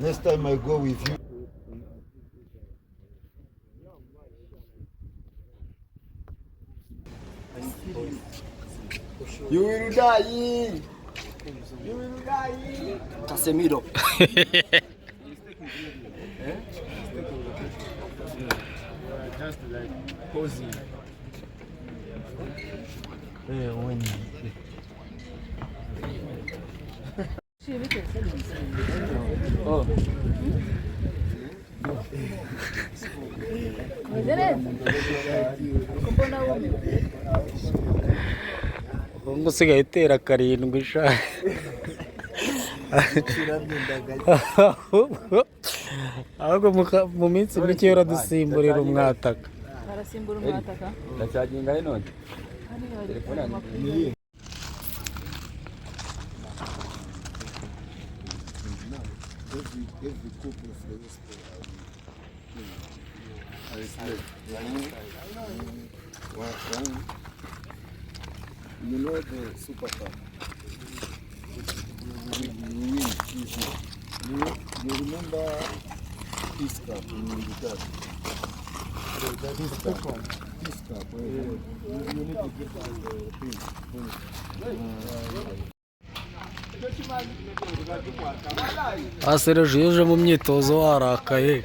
Next time I go with you. You will die. You will die. Casemiro. Just like posing. Oh. Ngo usigaye utera karindwi sha. Ahubwo mu minsi mike uradusimburira umwataka. Barasimbura umwataka. Ndacyaginga none. Telefone yanjye. Every couple for this. You know the super car. You win easy. You remember Peace Cup in the car? Peace Cup. You need to give us the thing. Asereje iyo uje mu myitozo warakaye.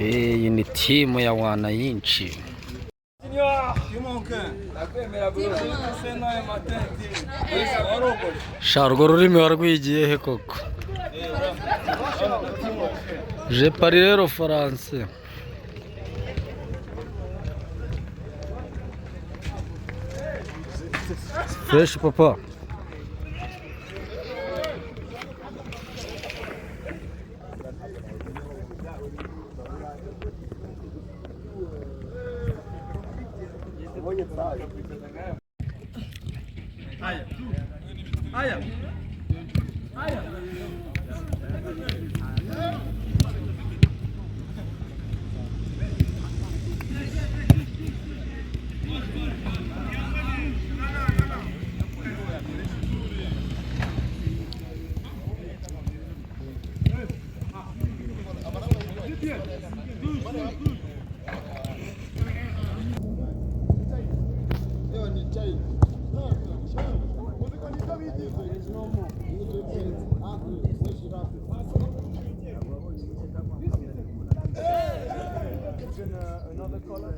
Iyi ni timu ya wananchi. Sha urwo rurimi warwigiye he koko? Je parle rero français. Fresh papa. Another color?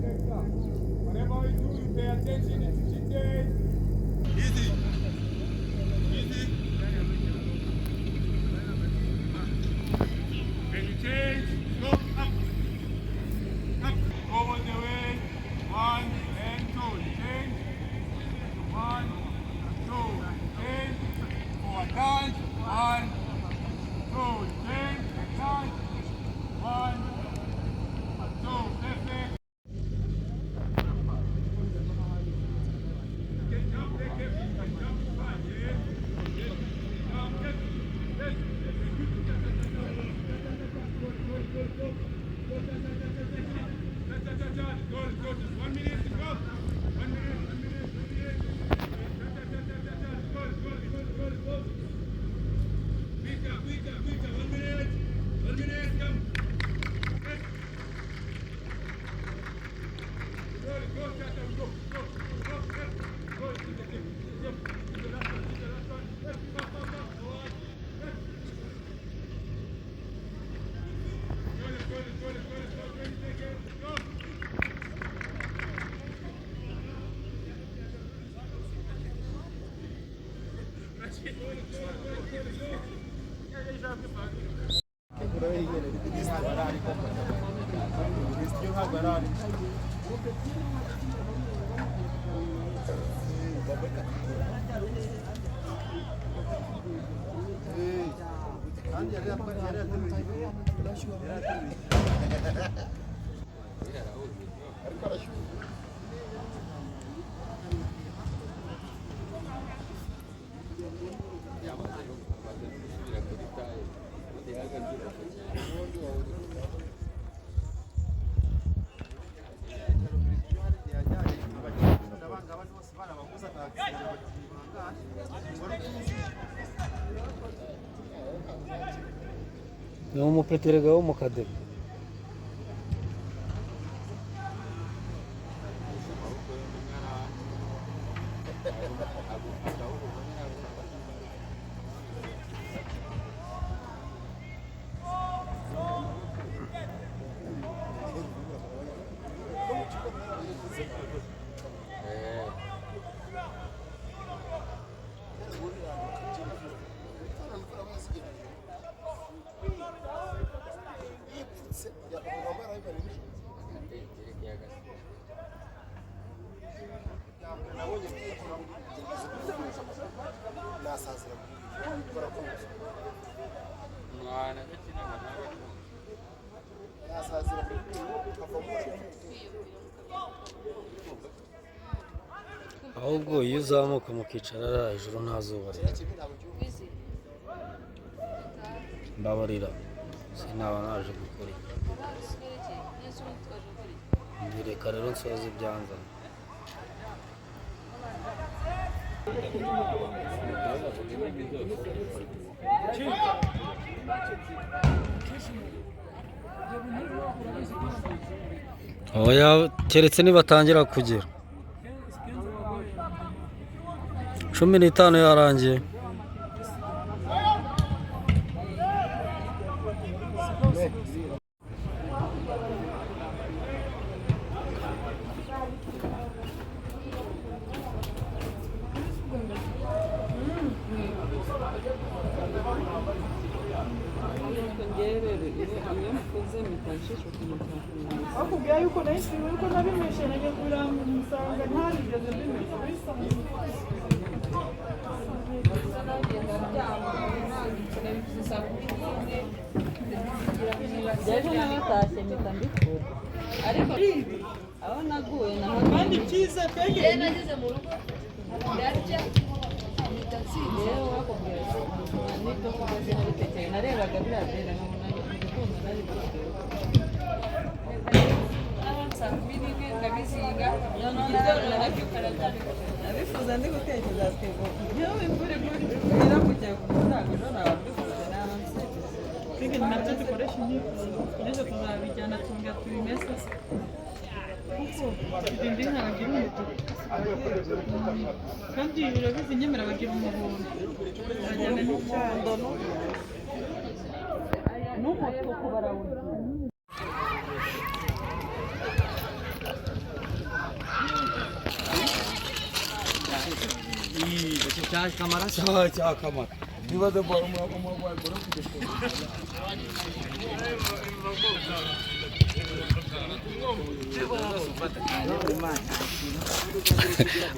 Whatever you do, you pay attention. It's easy. When you change, go up. Up. Over the way. 1 and 2. Change. 1, 2. Change. Forward dance. 1, 2. Change. Dance. 1, 2. Perfect. Ni umupeteraga wo mu kademi. Ahubwo iyo uzamuka mukicara hejuru nta zuba mbabarira sinaba naje gukora reka rero nsoze ibyanzanye. Oya keretse nibatangira kugera 15 yarangiye. Akubwira yuko nahisiwe yuko nabimeshe najya kumusanga ntarigeze mbimeshe Jeje nabatashye mpita mbikura ariko aho naguye naho kandi byiza pege nageze mu rugo ndarya rero wakubwira nibyo kubaza nabitekeye narebaga biradera nkabona igikunda nari nabifuza ndi gutekereza twego yewe imvura igura kujya ku musango ejo nababyifuza naba nsebye Twebwe nabyo dukoresha imyitozo ejo tuzabijyana tunga tubimesa kuko ibindi ntabagira umutuku kandi urabizi nyemera bagira umuhondo bajyana n'icyayi n'umutuku barawugira Cahaya kamar. Nibaza kwa umwe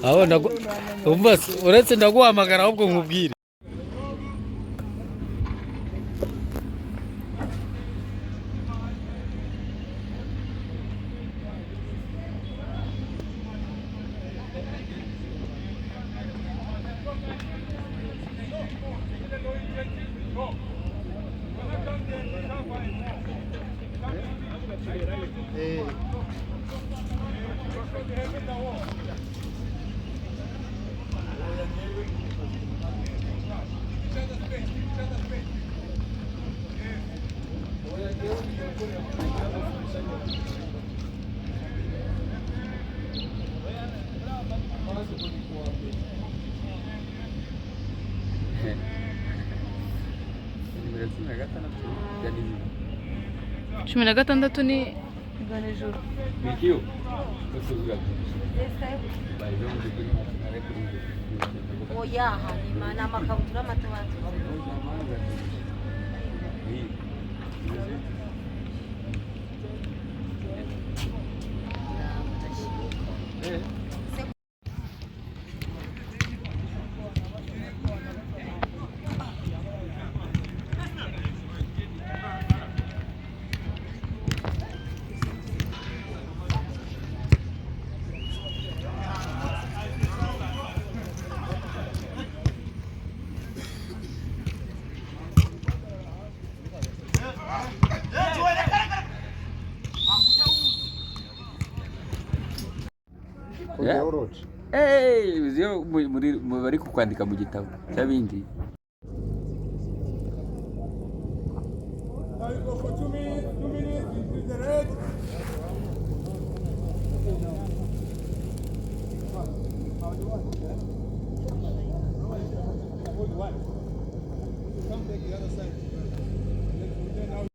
Abona uretse ndaguhamagara ahubwo nkubwire. cumi na gatandatu ni ganijoro Mikio. Kusubiza. Oya, hanyuma ni amakabutura mato mato. Uziyo bari kukwandika mu gitabo cy'abindi.